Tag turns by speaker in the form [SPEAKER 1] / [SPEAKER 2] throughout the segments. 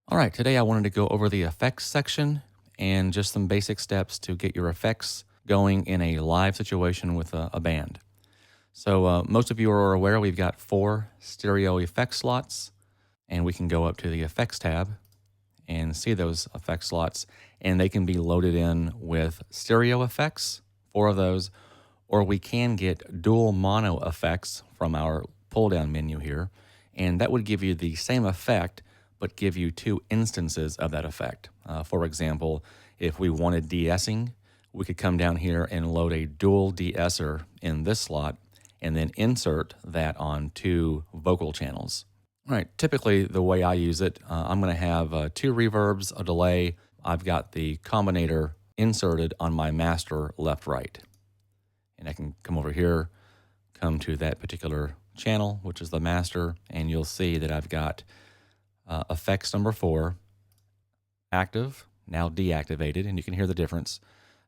[SPEAKER 1] All right, today I wanted to go over the effects section and just some basic steps to get your effects going in a live situation with a band. So most of you are aware we've got 4 stereo effect slots, and we can go up to the effects tab and see those effect slots, and they can be loaded in with stereo effects, 4 of those, or we can get dual mono effects from our pull down menu here, and that would give you the same effect but give you 2 instances of that effect. For example, if we wanted de-essing, we could come down here and load a dual de-esser in this slot and then insert that on 2 vocal channels. All right, typically the way I use it, I'm going to have 2 reverbs, a delay. I've got the combinator inserted on my master left-right. And I can come over here, come to that particular channel, which is the master, and you'll see that I've got effects number 4 active, now deactivated, and you can hear the difference.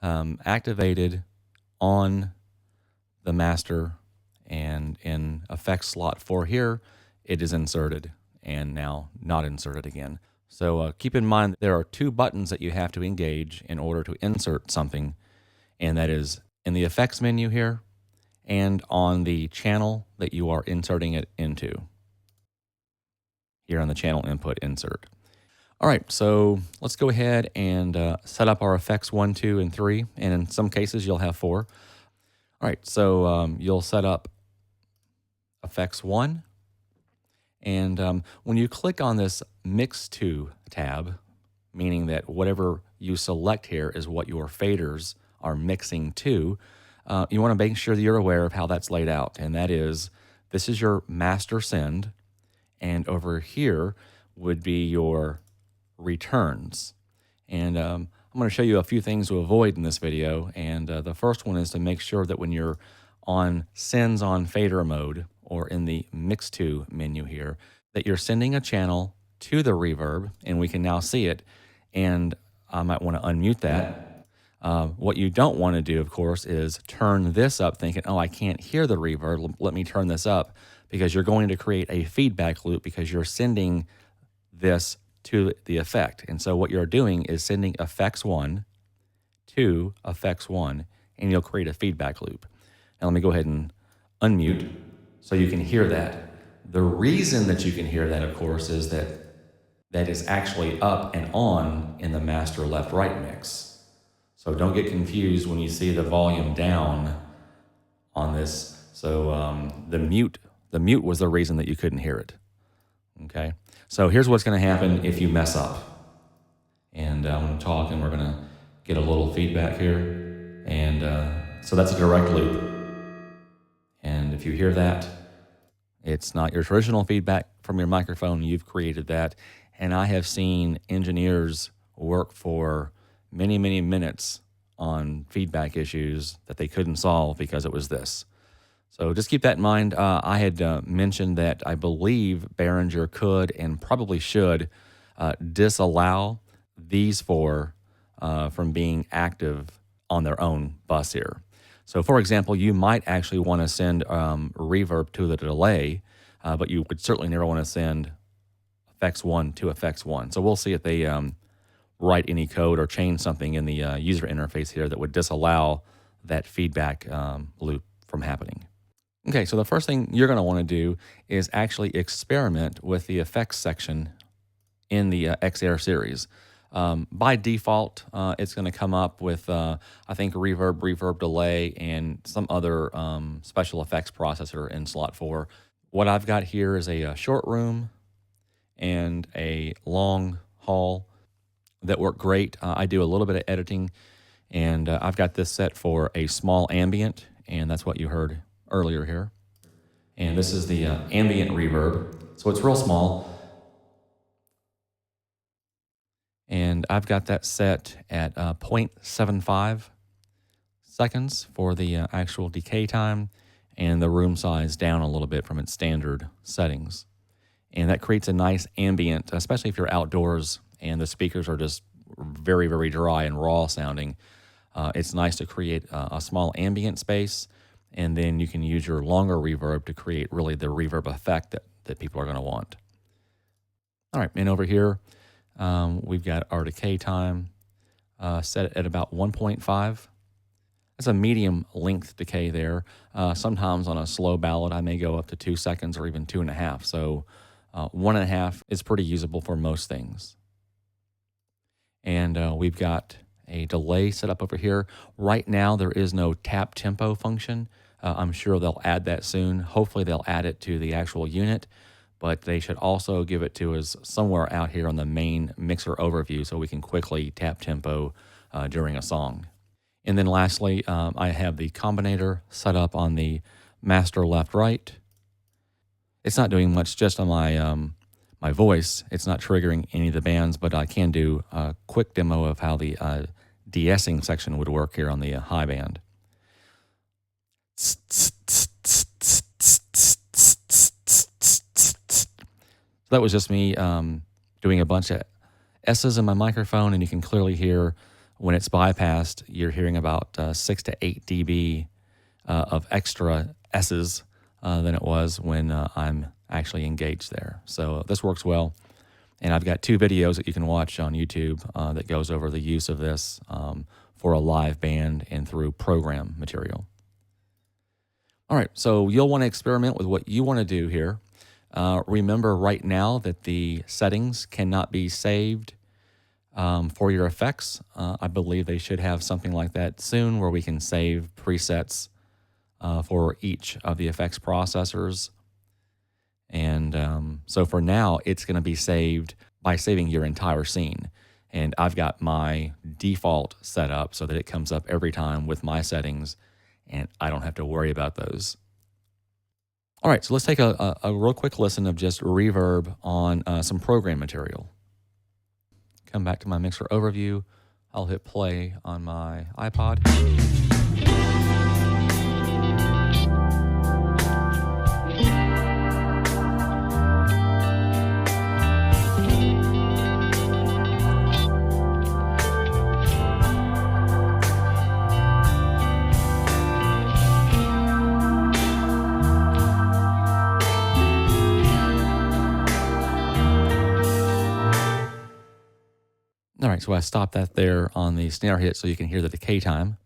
[SPEAKER 1] Activated on the master, and in effects slot 4 here, it is inserted and now not inserted again. So keep in mind there are 2 buttons that you have to engage in order to insert something, and that is in the effects menu here and on the channel that you are inserting it into. Here on the channel input insert. All right, so let's go ahead and set up our effects 1, 2, and 3, and in some cases you'll have 4. All right, so you'll set up effects 1, and when you click on this Mix To tab, meaning that whatever you select here is what your faders are mixing to, you want to make sure that you're aware of how that's laid out, and that is, this is your master send, and over here would be your returns. And I'm going to show you a few things to avoid in this video, and the first one is to make sure that when you're on sends on fader mode, or in the Mix To menu here, that you're sending a channel to the reverb, and we can now see it, and I might want to unmute that. What you don't want to do, of course, is turn this up thinking, oh, I can't hear the reverb, let me turn this up, because you're going to create a feedback loop because you're sending this to the effect. And so what you're doing is sending effects 1 to effects 1, and you'll create a feedback loop. Now let me go ahead and unmute so you can hear that. The reason that you can hear that, of course, is that that is actually up and on in the master left-right mix. So don't get confused when you see the volume down on this. So the mute was the reason that you couldn't hear it. Okay, so here's what's going to happen if you mess up. And I'm going to talk, and we're going to get a little feedback here. And so that's a direct loop. And if you hear that, it's not your traditional feedback from your microphone. You've created that. And I have seen engineers work for many, many minutes on feedback issues that they couldn't solve because it was this. So just keep that in mind. I had mentioned that I believe Behringer could and probably should disallow these 4 from being active on their own bus here. So for example, you might actually want to send reverb to the delay, but you would certainly never want to send effects 1 to effects 1. So we'll see if they write any code or change something in the user interface here that would disallow that feedback loop from happening. Okay, so the first thing you're going to want to do is actually experiment with the effects section in the XR series. By default, it's going to come up with, I think, reverb delay, and some other special effects processor in slot 4. What I've got here is a short room and a long haul that work great. I do a little bit of editing, and I've got this set for a small ambient, and that's what you heard earlier here. And this is the ambient reverb, so it's real small. And I've got that set at 0.75 seconds for the actual decay time, and the room size down a little bit from its standard settings. And that creates a nice ambient, especially if you're outdoors and the speakers are just very, very dry and raw sounding. It's nice to create a small ambient space, and then you can use your longer reverb to create really the reverb effect that people are going to want. All right, and over here, We've got our decay time set at about 1.5. That's a medium length decay there. Sometimes on a slow ballad, I may go up to 2 seconds or even 2.5. So 1.5 is pretty usable for most things. And we've got a delay set up over here. Right now, there is no tap tempo function. I'm sure they'll add that soon. Hopefully, they'll add it to the actual unit, but they should also give it to us somewhere out here on the main mixer overview so we can quickly tap tempo during a song. And then lastly, I have the combinator set up on the master left-right. It's not doing much just on my voice. It's not triggering any of the bands, but I can do a quick demo of how the de-essing section would work here on the high band. That was just me doing a bunch of S's in my microphone, and you can clearly hear when it's bypassed, you're hearing about 6 to 8 dB of extra S's than it was when I'm actually engaged there. So this works well. And I've got 2 videos that you can watch on YouTube that goes over the use of this for a live band and through program material. All right, so you'll want to experiment with what you want to do here. Remember right now that the settings cannot be saved for your effects. I believe they should have something like that soon where we can save presets for each of the effects processors. And so for now, it's going to be saved by saving your entire scene. And I've got my default set up so that it comes up every time with my settings, and I don't have to worry about those. All right, so let's take a real quick listen of just reverb on some program material. Come back to my mixer overview. I'll hit play on my iPod. All right, so I stopped that there on the snare hit so you can hear the decay time.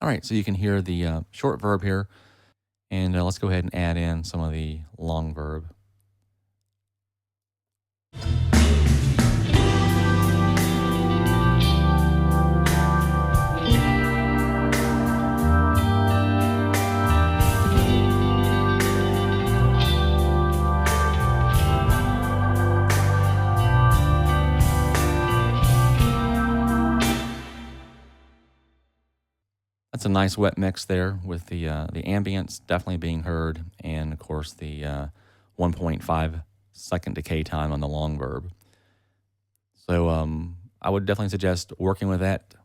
[SPEAKER 1] All right, so you can hear the short verb here. And let's go ahead and add in some of the long verb. That's a nice wet mix there with the ambience definitely being heard, and of course the 1.5 second decay time on the long verb. So I would definitely suggest working with that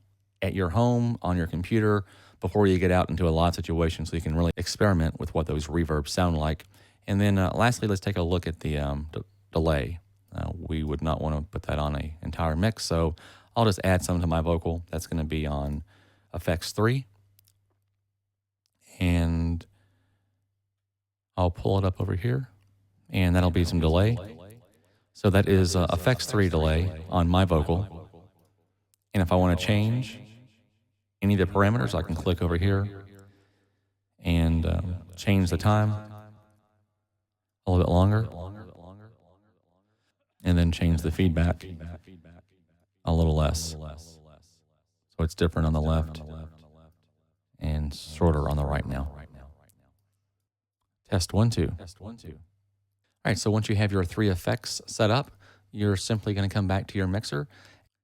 [SPEAKER 1] at your home on your computer before you get out into a live situation, so you can really experiment with what those reverbs sound like. And then lastly, let's take a look at the delay. We would not want to put that on an entire mix, so I'll just add some to my vocal. That's going to be on effects 3. And I'll pull it up over here, and that'll be some delay. So that is effects 3 delay on my vocal. And if I want to change any of the parameters, I can click over here and change the time a little bit longer, and then change the feedback a little less. So it's different on the left and shorter on the right now. Test 1, 2. All right, so once you have your 3 effects set up, you're simply going to come back to your mixer.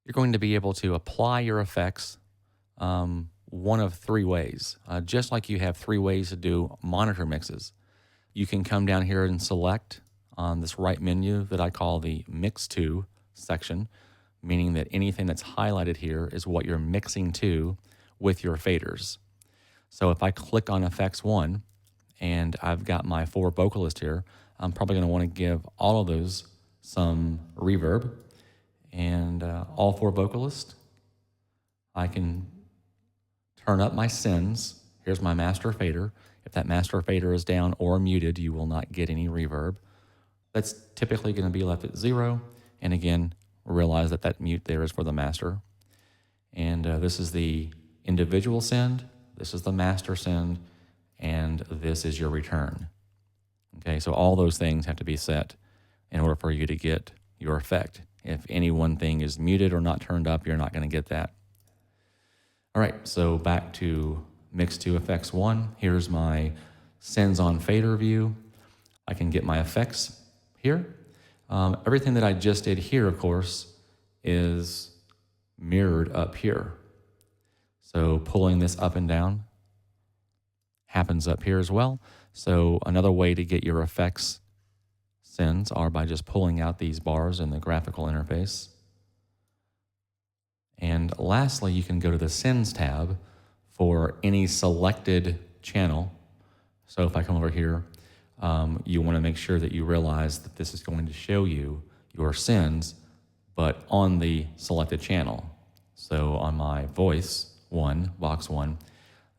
[SPEAKER 1] You're going to be able to apply your effects one of 3 ways. Just like you have 3 ways to do monitor mixes. You can come down here and select on this right menu that I call the Mix To section, meaning that anything that's highlighted here is what you're mixing to with your faders. So if I click on effects 1 and I've got my 4 vocalists here, I'm probably going to want to give all of those some reverb. And all 4 vocalists, I can turn up my sends. here's my master fader. If that master fader is down or muted, you will not get any reverb. That's typically going to be left at 0. And again, realize that that mute there is for the master. And this is the individual send, this is the master send, and this is your return. Okay, so all those things have to be set in order for you to get your effect. If any one thing is muted or not turned up, you're not going to get that. All right, so back to Mix 2 Effects 1. Here's my sends on fader view. I can get my effects here. Everything that I just did here, of course, is mirrored up here. So pulling this up and down happens up here as well. So another way to get your effects sends are by just pulling out these bars in the graphical interface. And lastly, you can go to the Sends tab for any selected channel. So if I come over here, you want to make sure that you realize that this is going to show you your sends, but on the selected channel. So on my voice 1, box 1,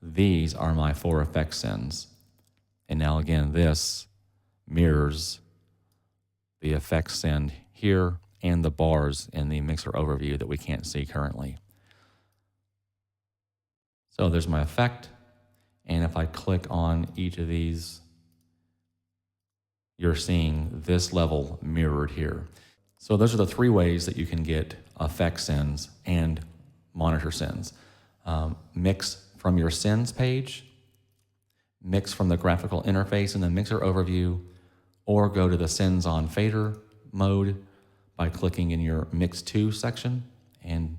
[SPEAKER 1] these are my 4 effect sends. And now again, this mirrors the effects send here and the bars in the mixer overview that we can't see currently. So there's my effect, and if I click on each of these, you're seeing this level mirrored here. So those are the 3 ways that you can get effect sends and monitor sends. Mix from your sends page, mix from the graphical interface in the mixer overview, or go to the sends on fader mode by clicking in your Mix 2 section and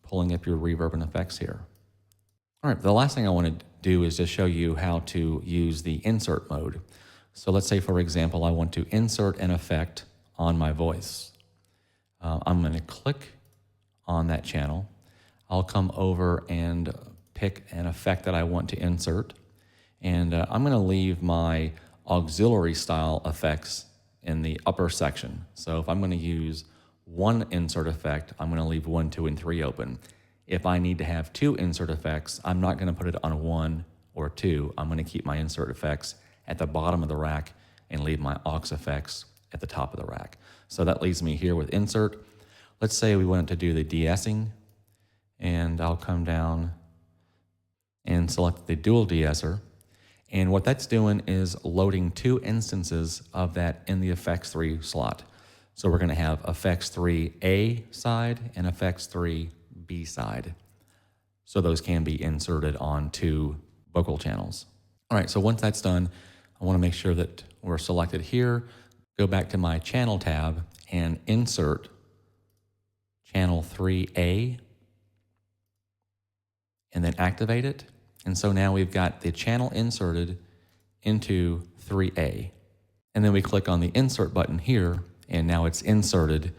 [SPEAKER 1] pulling up your reverb and effects here. All right, the last thing I want to do is just show you how to use the insert mode. So let's say, for example, I want to insert an effect on my voice. I'm going to click on that channel. I'll come over and pick an effect that I want to insert. And I'm going to leave my auxiliary style effects in the upper section. So if I'm going to use one insert effect, I'm going to leave 1, 2, and 3 open. If I need to have 2 insert effects, I'm not going to put it on 1 or 2. I'm going to keep my insert effects at the bottom of the rack and leave my aux effects at the top of the rack. So that leaves me here with insert. Let's say we wanted to do the de-essing, and I'll come down and select the dual de-esser. And what that's doing is loading 2 instances of that in the effects 3 slot. So we're going to have effects 3A side and effects 3B side. So those can be inserted on 2 vocal channels. All right, so once that's done, I want to make sure that we're selected here, go back to my channel tab and insert channel 3A and then activate it. And so now we've got the channel inserted into 3A. And then we click on the insert button here, and now it's inserted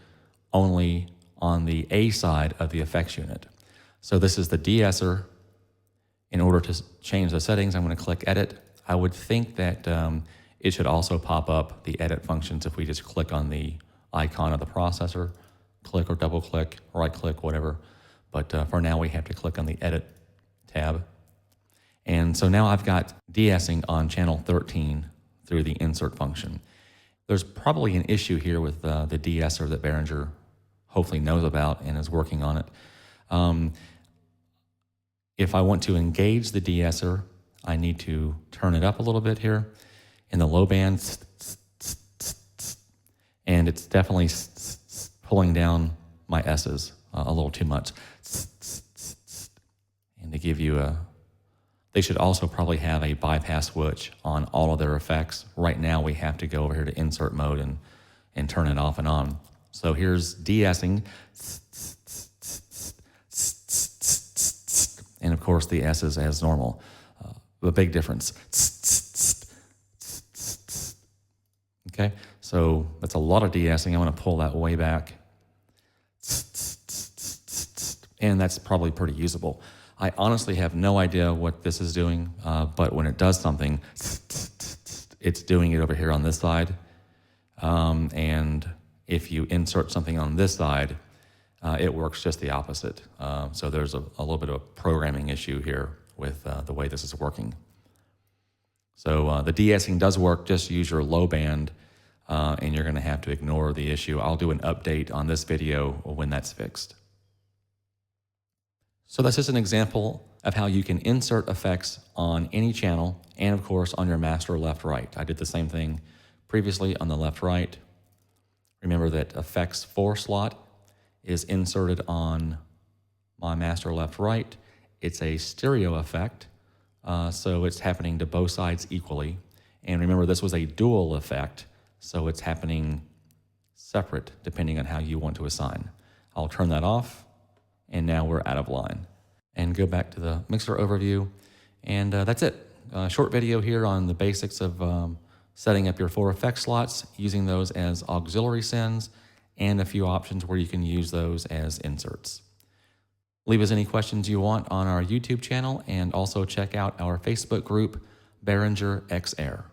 [SPEAKER 1] only on the A side of the effects unit. So this is the de-esser. In order to change the settings, I'm going to click edit. I would think that it should also pop up the edit functions if we just click on the icon of the processor, click or double click, right click, whatever. But for now, we have to click on the edit tab. And so now I've got de-essing on channel 13 through the insert function. There's probably an issue here with the de-esser that Behringer hopefully knows about and is working on it. If I want to engage the de-esser, I need to turn it up a little bit here in the low band, and it's definitely pulling down my S's a little too much. And to give you they should also probably have a bypass switch on all of their effects. Right now we have to go over here to insert mode and turn it off and on. So here's de-essing, and of course the S's as normal. A big difference. Okay, so that's a lot of de-essing. I'm going to pull that way back. And that's probably pretty usable. I honestly have no idea what this is doing, but when it does something, it's doing it over here on this side. And if you insert something on this side, it works just the opposite. So there's a little bit of a programming issue here with the way this is working. So the de-essing does work, just use your low band, and you're going to have to ignore the issue. I'll do an update on this video when that's fixed. So that's just an example of how you can insert effects on any channel and of course on your master left-right. I did the same thing previously on the left-right. Remember that effects 4 slot is inserted on my master left-right. It's a stereo effect, so it's happening to both sides equally. And remember, this was a dual effect, so it's happening separate depending on how you want to assign. I'll turn that off, and now we're out of line. And go back to the mixer overview, and that's it. A short video here on the basics of setting up your 4 effect slots, using those as auxiliary sends, and a few options where you can use those as inserts. Leave us any questions you want on our YouTube channel, and also check out our Facebook group, Behringer XR.